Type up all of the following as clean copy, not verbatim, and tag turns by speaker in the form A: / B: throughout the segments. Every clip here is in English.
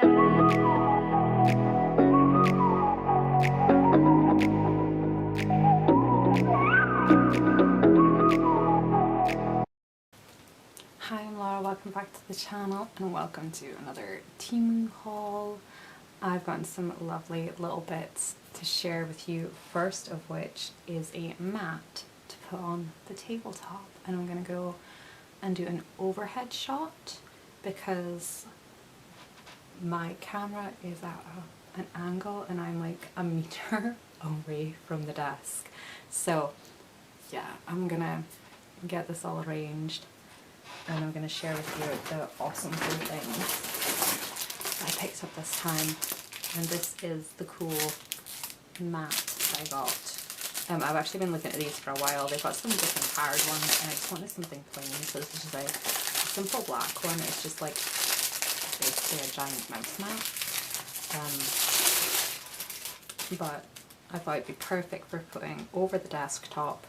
A: Hi, I'm Laura, welcome back to the channel and welcome to another Temu haul. I've gotten some lovely little bits to share with you, first of which is a mat to put on the tabletop, and I'm going to go and do an overhead shot because my camera is at an angle and I'm like a meter away from the desk. So yeah, I'm gonna get this all arranged and I'm going to share with you the awesome cool things I picked up this time. And this is the cool mat that I got. I've actually been looking at these for a while. They've got some different hard ones and I just wanted something plain, so this is just a simple black one. It's just like basically a giant mouse mat. But I thought it'd be perfect for putting over the desktop,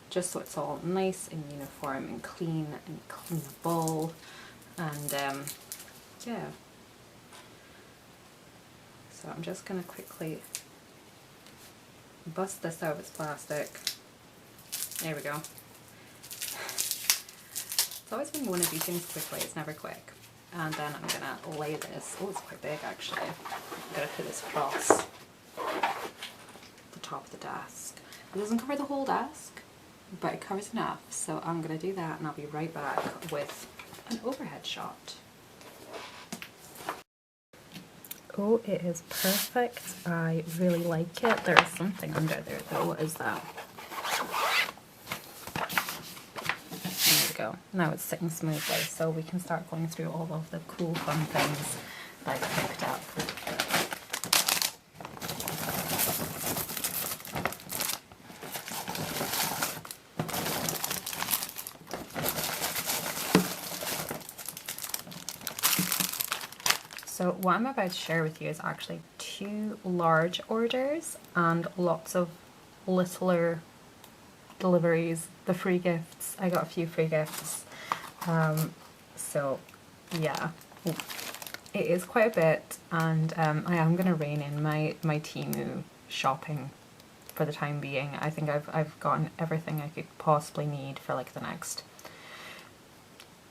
A: just so it's all nice and uniform and clean and cleanable, and yeah. So I'm just going to quickly bust this out of its plastic. There we go. It's always when you want to do things quickly, it's never quick. And then I'm going to lay this, oh it's quite big actually, I'm going to put this across the top of the desk. It doesn't cover the whole desk, but it covers enough, so I'm going to do that and I'll be right back with an overhead shot. Oh, it is perfect. I really like it. There's something under there though. What is that? There we go. Now it's sitting smoothly, so we can start going through all of the cool fun things that I picked up. So what I'm about to share with you is actually 2 large orders and lots of littler deliveries, the free gifts. I got a few free gifts. So yeah, it is quite a bit, and I am going to rein in my Temu shopping for the time being. I think I've gotten everything I could possibly need for like the next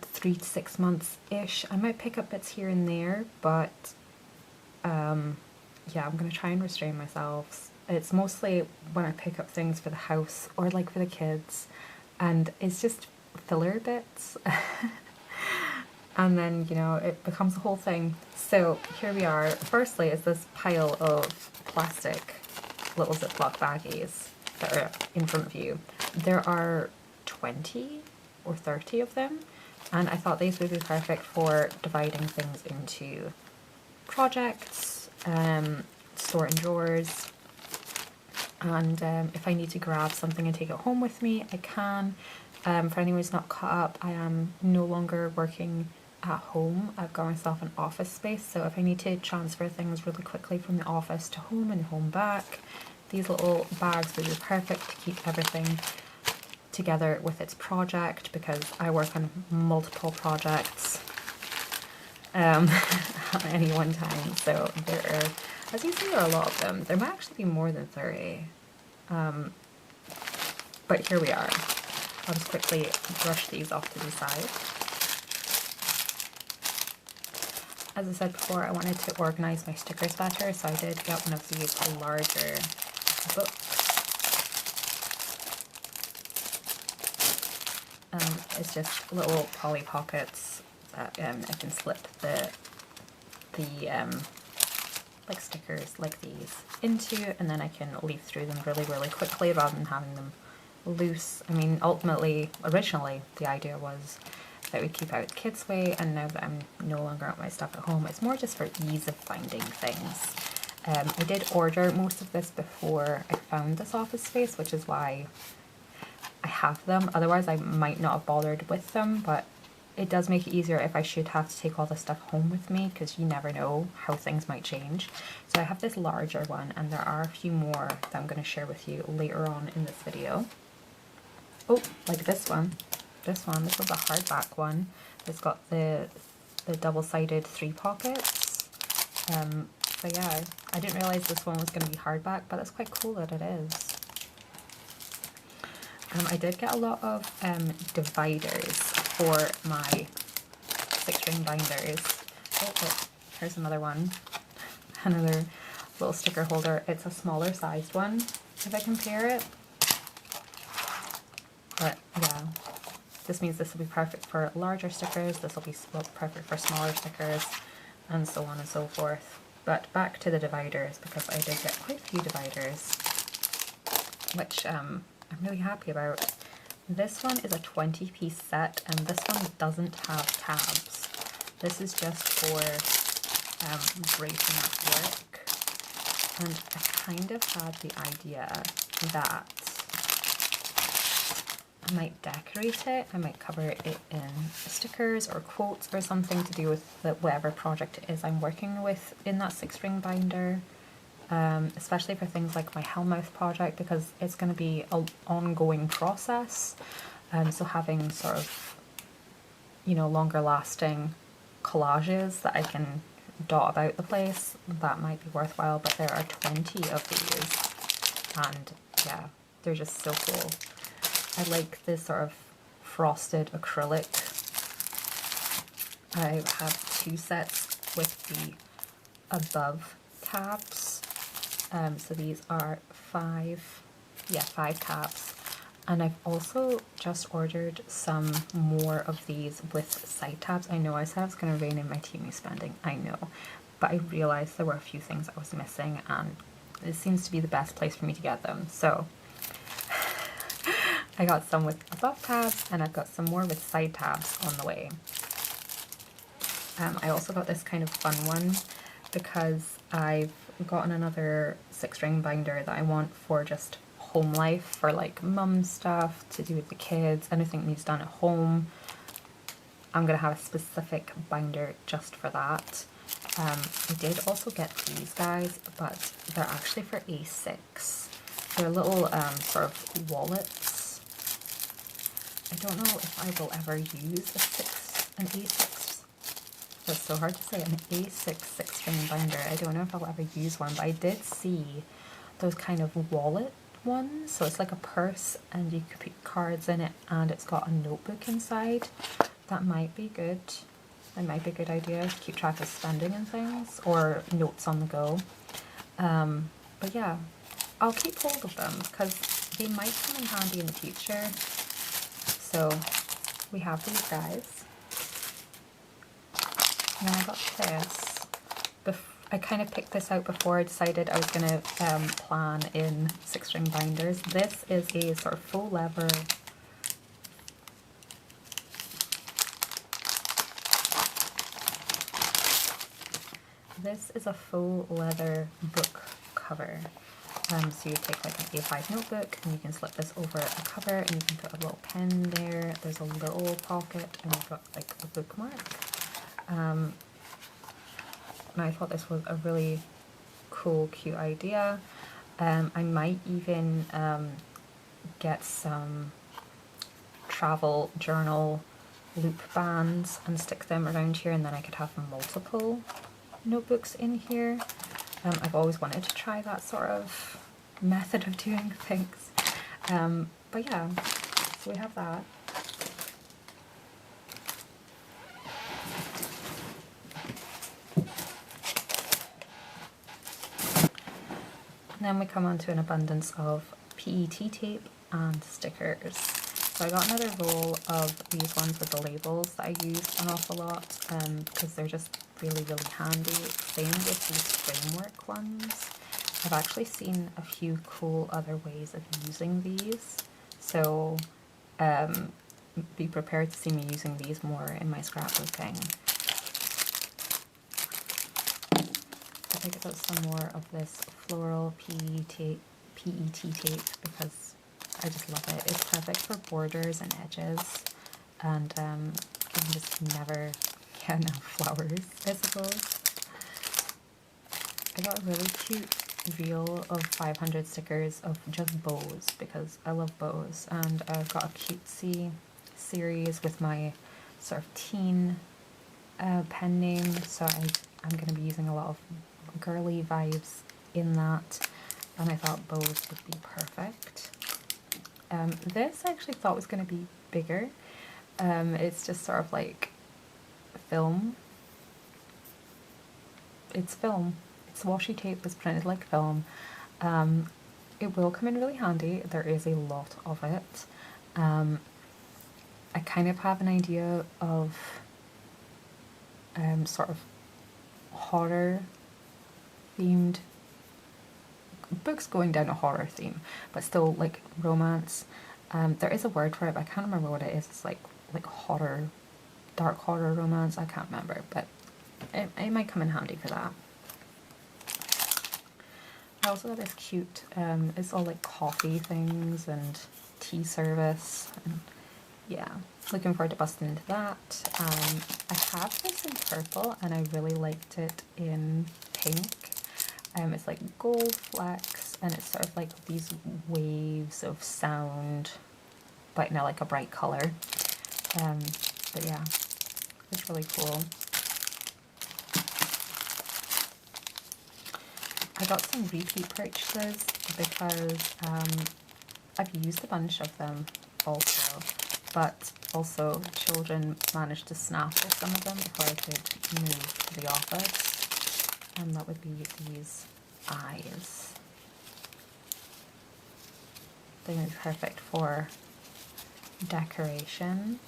A: 3 to 6 months-ish. I might pick up bits here and there, but yeah, I'm going to try and restrain myself. It's mostly when I pick up things for the house or like for the kids, and it's just filler bits. And then, you know, it becomes a whole thing. So here we are. Firstly is this pile of plastic little Ziploc baggies that are in front of you. There are 20 or 30 of them. And I thought these would be perfect for dividing things into projects, store in drawers, and if I need to grab something and take it home with me, I can. For anyone who's not caught up, I am no longer working at home. I've got myself an office space, so if I need to transfer things really quickly from the office to home and home back, these little bags would be perfect to keep everything together with its project, because I work on multiple projects at any one time. So there are, as you see, there are a lot of them. There might actually be more than 30. But here we are. I'll just quickly brush these off to the side. As I said before, I wanted to organize my stickers better, so I did get one of these larger books. It's just little poly pockets that I can slip the like stickers like these into, and then I can leaf through them really quickly rather than having them loose. I mean, ultimately, originally the idea was that we'd keep out the kids' way, and now that I'm no longer at my stuff at home, it's more just for ease of finding things. I did order most of this before I found this office space, which is why I have them. Otherwise I might not have bothered with them, but it does make it easier if I should have to take all this stuff home with me, because you never know how things might change. So I have this larger one, and there are a few more that I'm going to share with you later on in this video. Oh, like this one. This was a hardback one. It's got the double-sided 3 pockets. But yeah, I didn't realize this one was going to be hardback, but that's quite cool that it is. I did get a lot of dividers for my 6-ring binders. Oh, look, here's another one. Another little sticker holder. It's a smaller sized one, if I compare it. But yeah, this means this will be perfect for larger stickers, this will be perfect for smaller stickers, and so on and so forth. But back to the dividers, because I did get quite a few dividers, which I'm really happy about. This one is a 20-piece set, and this one doesn't have tabs. This is just for breaking up work. And I kind of had the idea that I might decorate it, I might cover it in stickers or quotes or something to do with whatever project it is I'm working with in that 6-ring binder. Especially for things like my Hellmouth project, because it's going to be an ongoing process. So having sort of, you know, longer lasting collages that I can dot about the place, that might be worthwhile. But there are 20 of these, and yeah, they're just so cool. I like this sort of frosted acrylic. I have 2 sets with the above tabs. So these are 5 tabs. And I've also just ordered some more of these with side tabs. I know I said I was going to rein in my Temu spending, I know. But I realised there were a few things I was missing, and it seems to be the best place for me to get them. So I got some with above tabs, and I've got some more with side tabs on the way. I also got this kind of fun one because I've gotten another 6-ring binder that I want for just home life, for like mum stuff, to do with the kids, anything that needs done at home. I'm going to have a specific binder just for that. I did also get these guys, but they're actually for A6. They're little sort of wallets. I don't know if I will ever use an A6. That's so hard to say, an A6 6-ring binder. I don't know if I'll ever use one, but I did see those kind of wallet ones. So it's like a purse, and you could put cards in it, and it's got a notebook inside. That might be good. That might be a good idea to keep track of spending and things, or notes on the go. But yeah, I'll keep hold of them because they might come in handy in the future. So we have these guys. And then I got this. I kind of picked this out before I decided I was going to plan in 6-ring binders. This is a sort of full leather book cover. So you take like an A5 notebook, and you can slip this over a cover, and you can put a little pen there. There's a little pocket, and you've got like a bookmark. And I thought this was a really cool, cute idea. I might even get some travel journal loop bands and stick them around here, and then I could have multiple notebooks in here. I've always wanted to try that sort of method of doing things. But yeah, so we have that. And then we come on to an abundance of PET tape and stickers. So I got another roll of these ones with the labels that I use an awful lot, because they're just really, really handy. Same with these framework ones. I've actually seen a few cool other ways of using these, so be prepared to see me using these more in my scrapbooking. I think I got some more of this floral PET tape because I just love it. It's perfect for borders and edges, and you can just never get enough flowers, I suppose. I got a really cute reel of 500 stickers of just bows because I love bows, and I've got a cutesy series with my sort of teen pen name, so I'm going to be using a lot of girly vibes in that, and I thought bows would be perfect. This I actually thought was going to be bigger. It's just sort of like film. It's film. It's washi tape that's printed like film. It will come in really handy. There is a lot of it. I kind of have an idea of sort of horror themed books going down a horror theme, but still like romance. There is a word for it, but I can't remember what it is. It's like horror, dark horror romance. I can't remember, but it might come in handy for that. I also got this cute, it's all like coffee things and tea service, and yeah, looking forward to busting into that. I have this in purple and I really liked it in pink. It's like gold flecks and it's sort of like these waves of sound, but now like a bright colour. But yeah, it's really cool. I got some repeat purchases because I've used a bunch of them also, but also children managed to snaffle some of them before I could move to the office, and that would be these eyes. They're going to be perfect for decoration.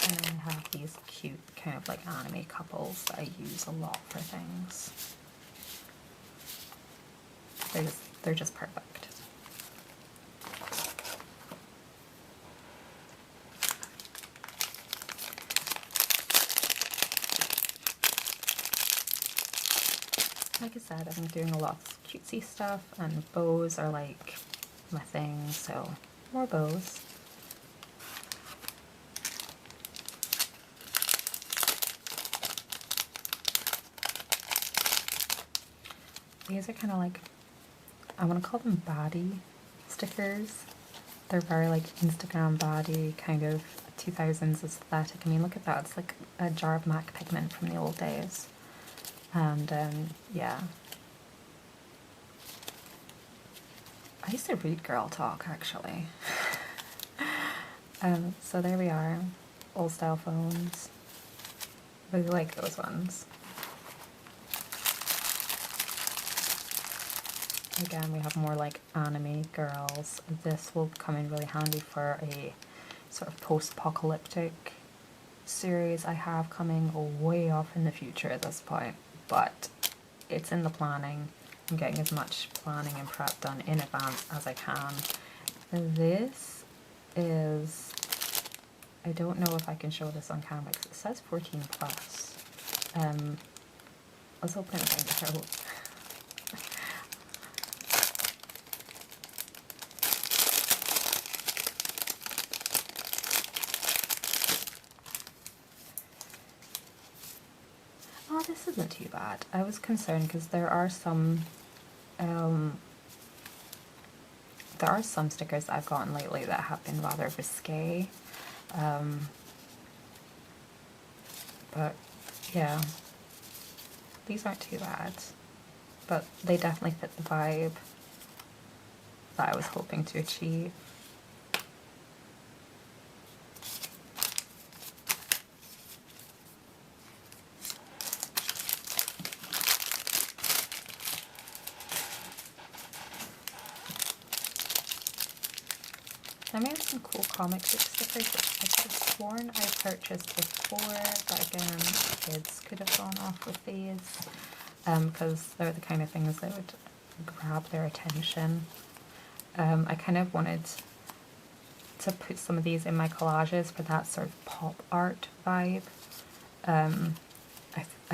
A: And then I have these cute kind of like anime couples that I use a lot for things. They're just perfect. Like I said, I've been doing a lot of cutesy stuff and bows are like my thing, so more bows. These are kind of like, I want to call them baddie stickers. They're very like Instagram baddie, kind of 2000s aesthetic. I mean, look at that. It's like a jar of MAC pigment from the old days. And yeah. I used to read Girl Talk, actually. So there we are. Old style phones. Really like those ones. Again, we have more like anime girls. This will come in really handy for a sort of post-apocalyptic series I have coming way off in the future at this point, but it's in the planning. I'm getting as much planning and prep done in advance as I can. This is, I don't know if I can show this on camera because it says 14 plus. I was hoping I could show. Oh, this isn't too bad. I was concerned because there are some stickers that I've gotten lately that have been rather risque. But yeah, these aren't too bad, but they definitely fit the vibe that I was hoping to achieve. I may have some cool comic book stickers that I could have sworn I purchased before, but again, kids could have gone off with these because they're the kind of things that would grab their attention. I kind of wanted to put some of these in my collages for that sort of pop art vibe. I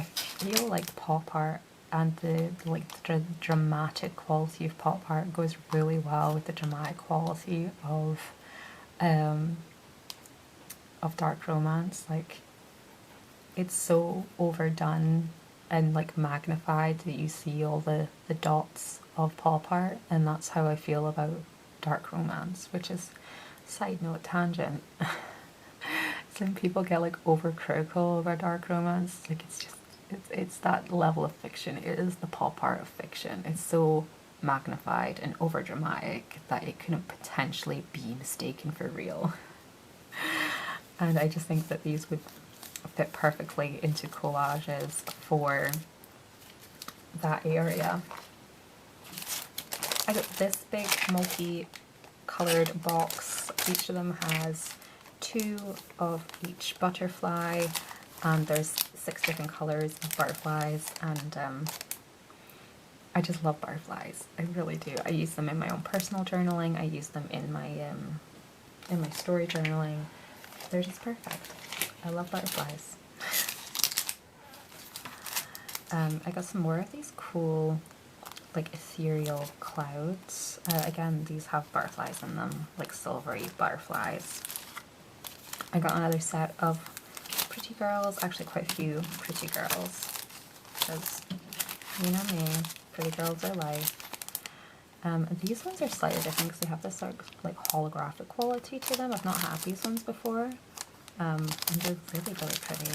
A: feel like pop art and the dramatic quality of pop art goes really well with the dramatic quality of dark romance. Like, it's so overdone and like magnified that you see all the dots of pop art, and that's how I feel about dark romance, which is, side note tangent, some people get like overcritical over dark romance. Like it's that level of fiction. It is the pop art of fiction. It's so magnified and over dramatic that it couldn't potentially be mistaken for real. And I just think that these would fit perfectly into collages for that area. I got this big multi-coloured box. Each of them has 2 of each butterfly, and there's 6 different colours of butterflies, and I just love butterflies. I really do. I use them in my own personal journaling. I use them in my story journaling. They're just perfect. I love butterflies. I got some more of these cool, like, ethereal clouds. Again, these have butterflies in them, like silvery butterflies. I got another set of pretty girls, actually quite a few pretty girls, because, you know me, pretty girls are life. These ones are slightly different because they have this sort of like holographic quality to them. I've not had these ones before, and they're really, really pretty.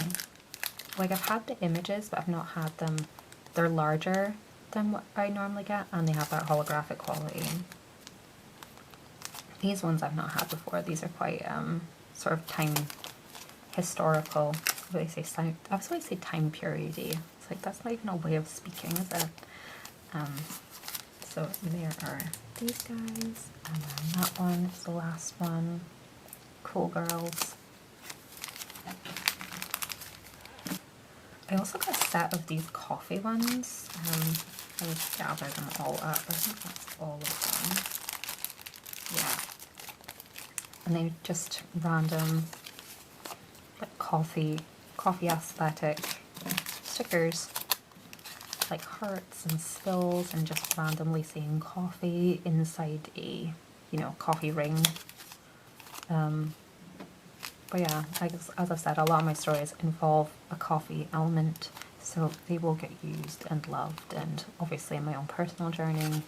A: Like, I've had the images, but I've not had them. They're larger than what I normally get, and they have that holographic quality. These ones I've not had before. These are quite sort of time historical. What do they say? I was going to say time periody. It's like, that's not even a way of speaking, is it? So there are these guys, and then that one is the last one. Cool girls. I also got a set of these coffee ones. I just gathered them all up. I think that's all of them. Yeah. And they're just random, like, coffee aesthetic stickers. Like hearts and spills and just randomly saying coffee inside a, you know, coffee ring. But yeah, I guess, as I've said, a lot of my stories involve a coffee element, so they will get used and loved. And obviously in my own personal journaling,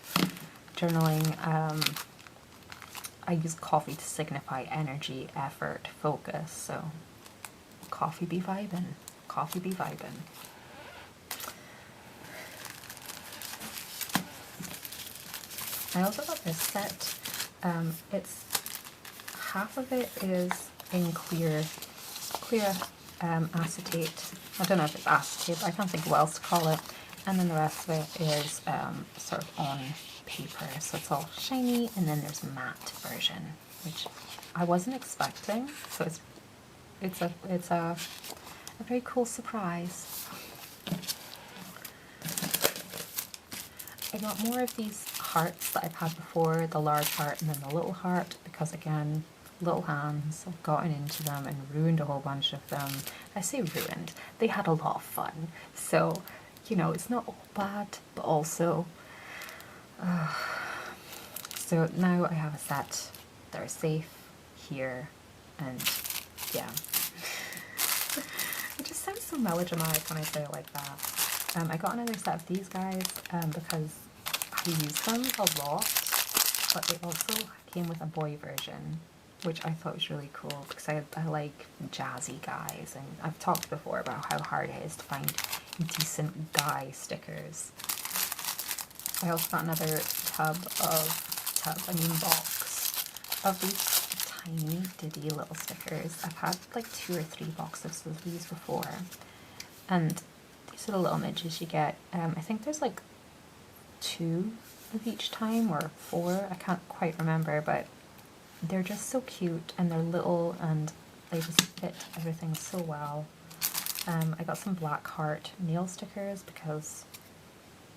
A: I use coffee to signify energy, effort, focus. So coffee be vibin', coffee be vibin'. I also got this set. It's half of it is in clear acetate. I don't know if it's acetate, but I can't think of what else to call it. And then the rest of it is sort of on paper, so it's all shiny. And then there's a matte version, which I wasn't expecting. So it's a very cool surprise. I got more of these hearts that I've had before, the large heart and then the little heart, because again, little hands have gotten into them and ruined a whole bunch of them. I say ruined, they had a lot of fun. So, you know, it's not all bad, but also... So now I have a set that are safe here, and yeah. It just sounds so melodramatic when I say it like that. I got another set of these guys because I use them a lot, but they also came with a boy version, which I thought was really cool because I like jazzy guys, and I've talked before about how hard it is to find decent guy stickers. I also got another box of these tiny diddy little stickers. I've had like 2 or 3 boxes of these before, and these are the little midges you get. I think there's like 2 of each time, or 4, I can't quite remember, but they're just so cute, and they're little, and they just fit everything so well. I got some black heart nail stickers because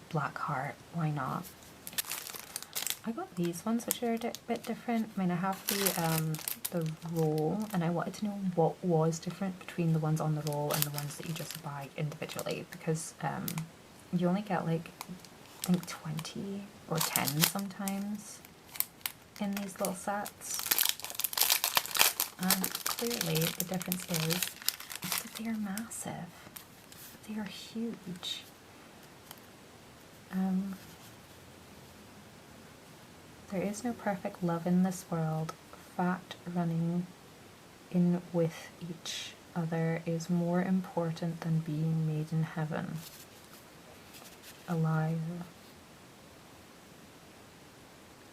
A: black heart, why not? I got these ones, which are a bit different. I mean, I have the roll, and I wanted to know what was different between the ones on the roll and the ones that you just buy individually, because you only get like, I think 20 or 10 sometimes in these little sets. And clearly the difference is that they are massive. They are huge. There is no perfect love in this world. Fact running in with each other is more important than being made in heaven. Alive.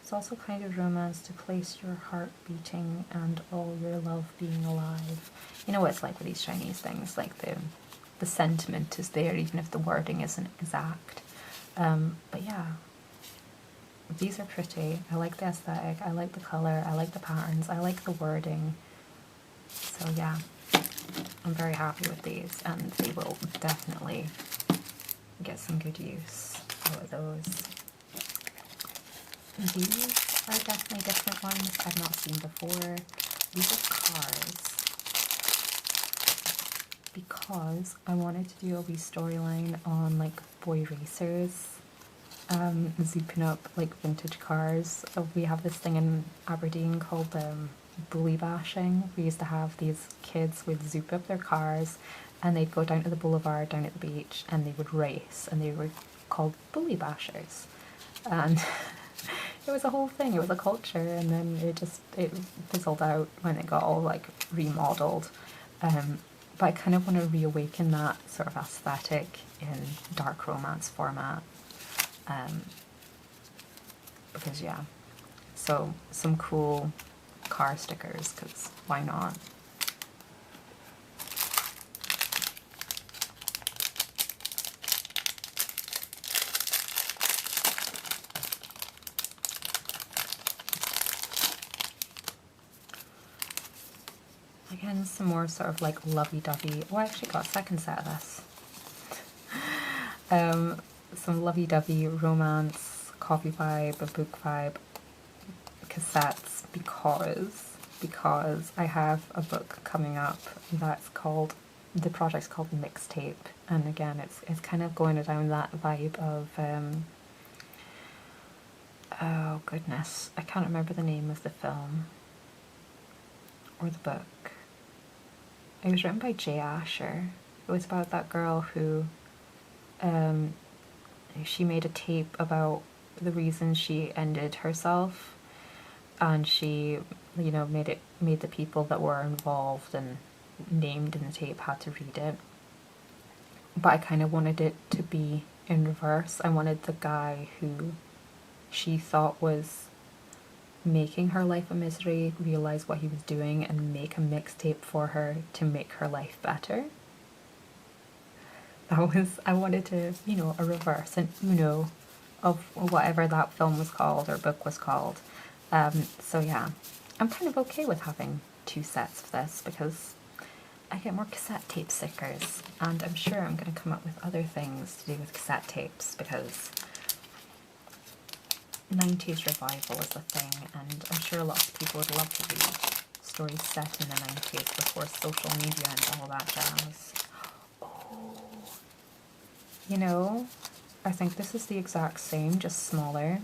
A: It's also kind of romance to place your heart beating and all your love being alive. You know what it's like with these Chinese things, like the sentiment is there even if the wording isn't exact. But yeah, these are pretty. I like the aesthetic, I like the colour, I like the patterns, I like the wording. So yeah, I'm very happy with these, and they will definitely get some good use out of those. These are definitely different ones I've not seen before. These are cars, because I wanted to do a wee storyline on like boy racers, zooping up like vintage cars. We have this thing in Aberdeen called bully bashing. We used to have these kids would zoop up their cars and they'd go down to the boulevard down at the beach and they would race, and they were called bully bashers. And it was a whole thing, it was a culture, and then it fizzled out when it got all like remodeled. But I kind of want to reawaken that sort of aesthetic in dark romance format. Because yeah, so some cool car stickers, because why not? Again, some more sort of like lovey-dovey. Oh, I actually got a second set of this. Some lovey-dovey romance, coffee vibe, a book vibe cassettes, because I have a book coming up that's called, the project's called Mixtape, and again it's kind of going down that vibe of oh goodness, I can't remember the name of the film or the book. It was written by Jay Asher. It was about that girl who she made a tape about the reason she ended herself, and she, you know, made the people that were involved and named in the tape had to read it. But I kind of wanted it to be in reverse. I wanted the guy who she thought was making her life a misery realize what he was doing and make a mixtape for her to make her life better. I wanted to, you know, a reverse, an Uno of whatever that film was called or book was called. So yeah, I'm kind of okay with having two sets of this because I get more cassette tape stickers, and I'm sure I'm going to come up with other things to do with cassette tapes because 90s revival is a thing, and I'm sure lots of people would love to read stories set in the 90s before social media and all that jazz. Oh, you know, I think this is the exact same, just smaller.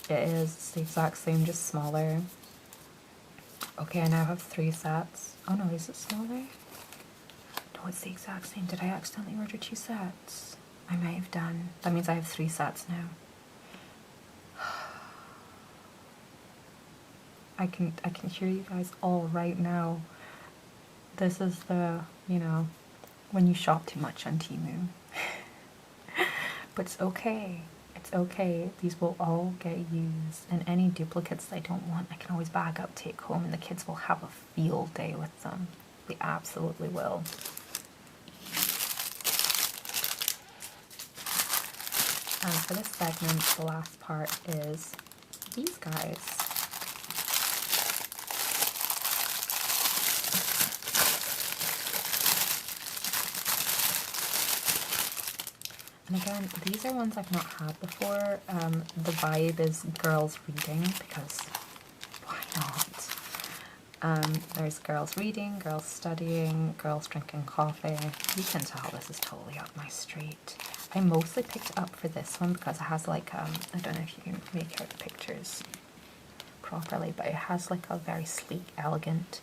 A: It is the exact same, just smaller. Okay, I now have 3 sets. Oh no, is it smaller? No, it's the exact same. Did I accidentally order 2 sets? I might have done. That means I have 3 sets now. I can hear you guys all right now. This is the, you know, when you shop too much on Temu. But it's okay. It's okay. These will all get used, and any duplicates I don't want, I can always bag up, take home, and the kids will have a field day with them. They absolutely will. And for this segment, the last part is these guys. And again, these are ones I've not had before. The vibe is girls reading, because why not? There's girls reading, girls studying, girls drinking coffee. You can tell this is totally up my street. I mostly picked it up for this one because it has like, I don't know if you can make out the pictures properly, but it has like a very sleek, elegant,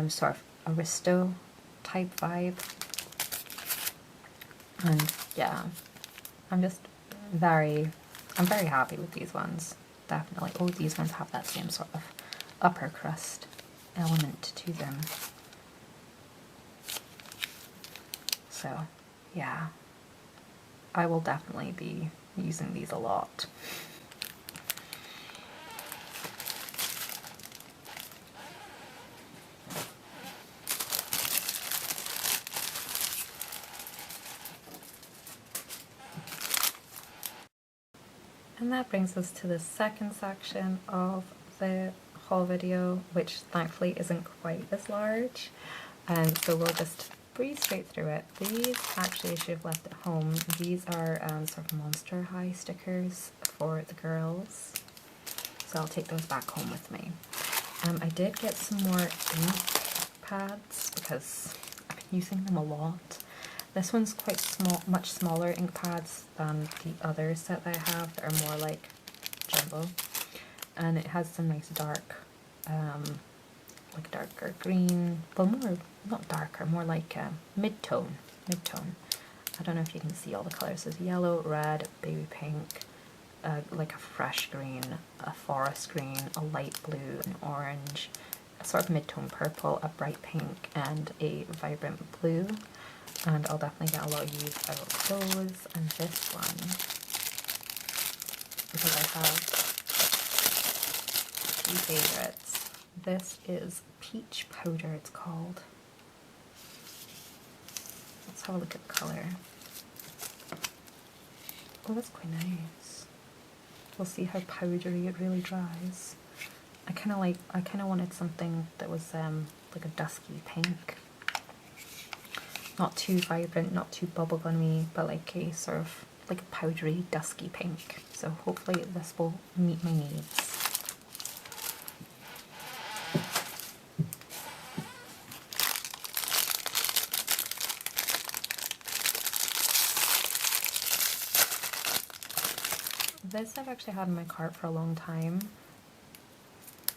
A: sort of aristo type vibe. And yeah, I'm very happy with these ones. definitely. Oh, these ones have that same sort of upper crust element to them. So, yeah, I will definitely be using these a lot. And that brings us to the second section of the haul video, which thankfully isn't quite as large. And so we'll just breeze straight through it. These actually I should have left at home. These are sort of Monster High stickers for the girls. So I'll take those back home with me. I did get some more ink pads because I've been using them a lot. This one's quite small, much smaller ink pads than the others that I have that are more like jumbo. And it has some nice dark, like darker green, well more, not darker, more like mid-tone. I don't know if you can see all the colours. There's yellow, red, baby pink, like a fresh green, a forest green, a light blue, an orange, a sort of mid-tone purple, a bright pink, and a vibrant blue. And I'll definitely get a lot of use out of those. And this one, because I have a few favourites. This is Peach Powder, it's called. Let's have a look at the colour. Oh, that's quite nice. We'll see how powdery it really dries. I kind of wanted something that was like a dusky pink. Not too vibrant, not too bubblegummy, but like a sort of like a powdery, dusky pink. So hopefully this will meet my needs. This I've actually had in my cart for a long time.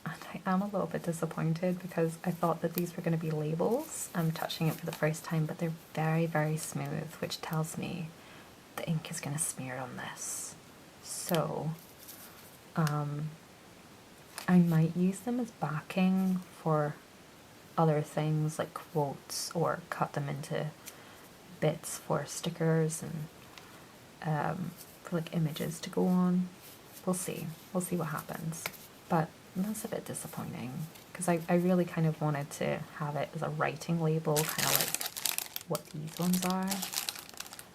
A: And I am a little bit disappointed because I thought that these were going to be labels. I'm touching it for the first time, but they're very, very smooth, which tells me the ink is going to smear on this. So, I might use them as backing for other things like quotes, or cut them into bits for stickers and for like images to go on. We'll see what happens. But that's a bit disappointing because I really kind of wanted to have it as a writing label, kind of like what these ones are.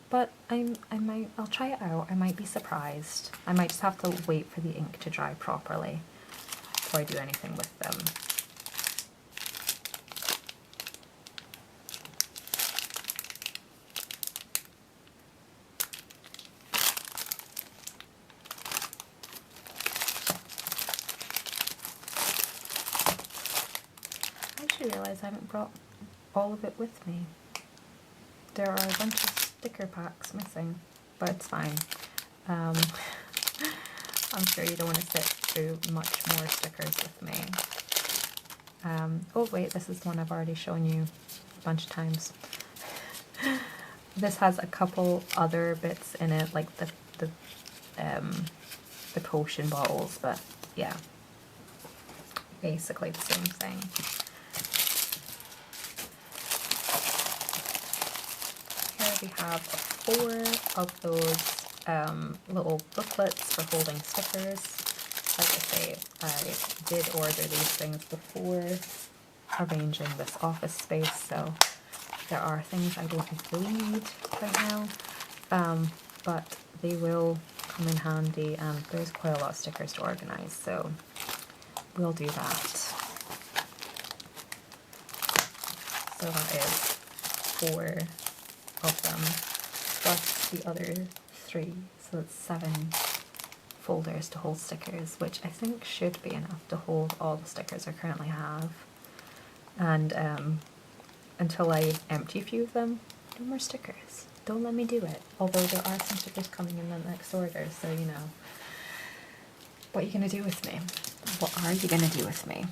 A: But I'll try it out. I might be surprised. I might just have to wait for the ink to dry properly before I do anything with them. I realize I haven't brought all of it with me. There are a bunch of sticker packs missing, but it's fine. I'm sure you don't want to sit through much more stickers with me. Oh wait, this is one I've already shown you a bunch of times. This has a couple other bits in it, like the potion bottles, but yeah, basically the same thing. We have 4 of those little booklets for holding stickers. Like I say, I did order these things before arranging this office space, so there are things I don't need right now, but they will come in handy, and there's quite a lot of stickers to organise, so we'll do that. So that is 4 of them, plus the other 3, so it's 7 folders to hold stickers, which I think should be enough to hold all the stickers I currently have. And until I empty a few of them, no more stickers. Don't let me do it. Although there are some stickers coming in the next order, so you know. What are you going to do with me? What are you going to do with me?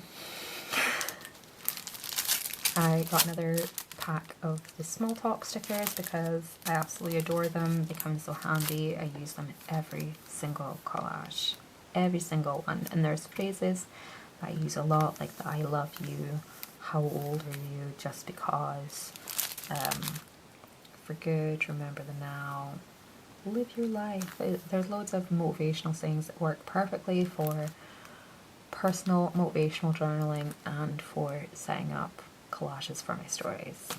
A: I got another pack of the small talk stickers because I absolutely adore them. They come so handy. I use them in every single collage. every single one. And there's phrases that I use a lot, like the I love you, how old are you, just because, for good, remember the now, live your life. There's loads of motivational sayings that work perfectly for personal motivational journaling and for setting up collages for my stories.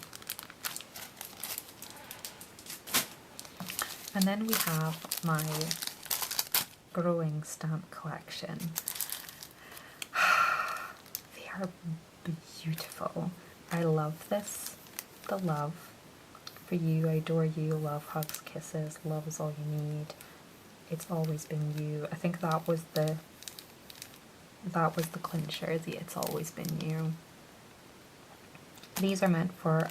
A: And then we have my growing stamp collection. They are beautiful. I love this. The love. For you, I adore you, love, hugs, kisses, love is all you need. It's always been you. I think that was the clincher, the it's always been you. These are meant for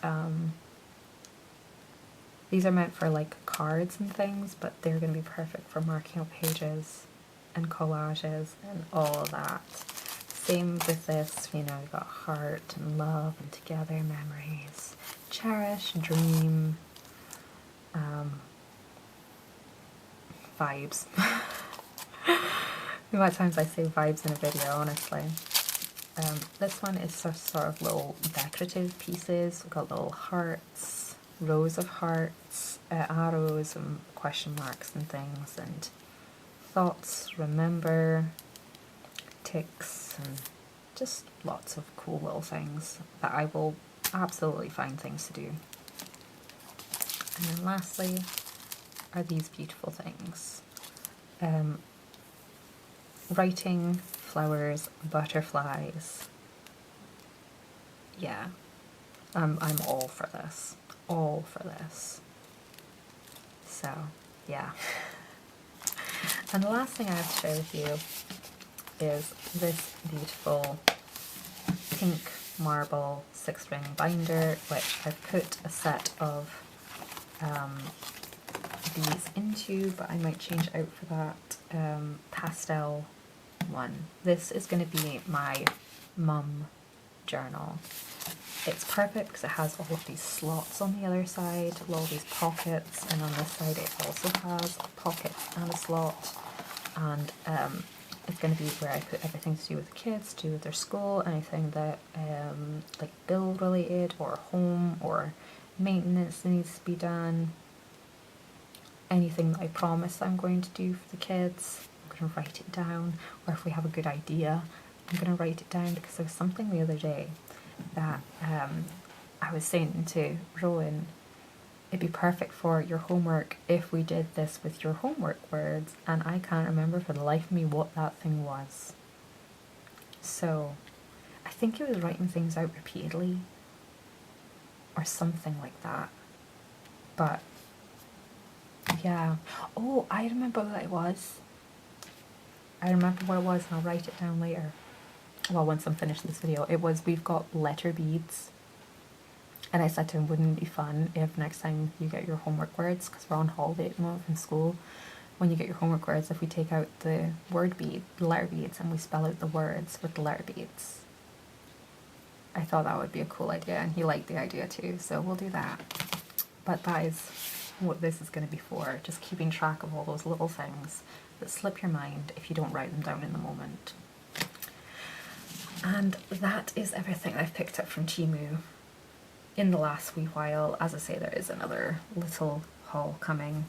A: like cards and things, but they're going to be perfect for marking up pages and collages and all of that. Same with this, you know, we've got heart and love and together, memories, cherish, dream, vibes. The amount of times I say vibes in a video, honestly. This one is sort of little decorative pieces. We've got little hearts, rows of hearts, arrows and question marks and things, and thoughts, remember, ticks, and just lots of cool little things that I will absolutely find things to do. And then lastly are these beautiful things. Writing, flowers, butterflies. Yeah, I'm all for this. All for this. So, yeah. And the last thing I have to share with you is this beautiful pink marble 6-ring binder, which I've put a set of these into, but I might change out for that pastel one. This is going to be my mum journal. It's perfect because it has all of these slots on the other side, all these pockets, and on this side it also has pockets and a slot. And it's going to be where I put everything to do with the kids, to do with their school, anything that like bill related or home or maintenance that needs to be done, anything that I promise I'm going to do for the kids. I'm going to write it down, or if we have a good idea, I'm going to write it down, because there was something the other day that I was saying to Rowan, it'd be perfect for your homework if we did this with your homework words, and I can't remember for the life of me what that thing was. So I think it was writing things out repeatedly or something like that. But yeah. Oh, I remember what it was. And I'll write it down later. Well, once I'm finished this video. It was, we've got letter beads. And I said to him, wouldn't it be fun if next time you get your homework words, because we're on holiday at the moment from school, when you get your homework words, if we take out the letter beads, and we spell out the words with the letter beads. I thought that would be a cool idea, and he liked the idea too, so we'll do that. But that is what this is going to be for, just keeping track of all those little things that slip your mind if you don't write them down in the moment. And that is everything I've picked up from Temu in the last wee while. As I say, there is another little haul coming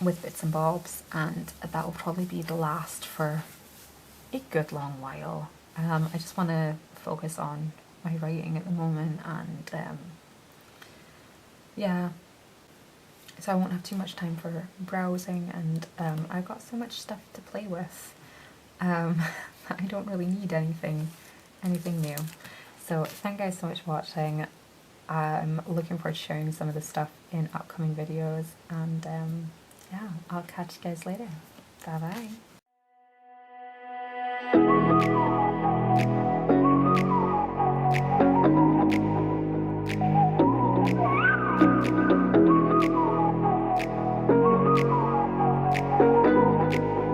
A: with bits and bobs, and that will probably be the last for a good long while. I just want to focus on my writing at the moment, and yeah, so I won't have too much time for browsing, and I've got so much stuff to play with that I don't really need anything new. So thank you guys so much for watching. I'm looking forward to sharing some of this stuff in upcoming videos, and yeah, I'll catch you guys later. Bye bye.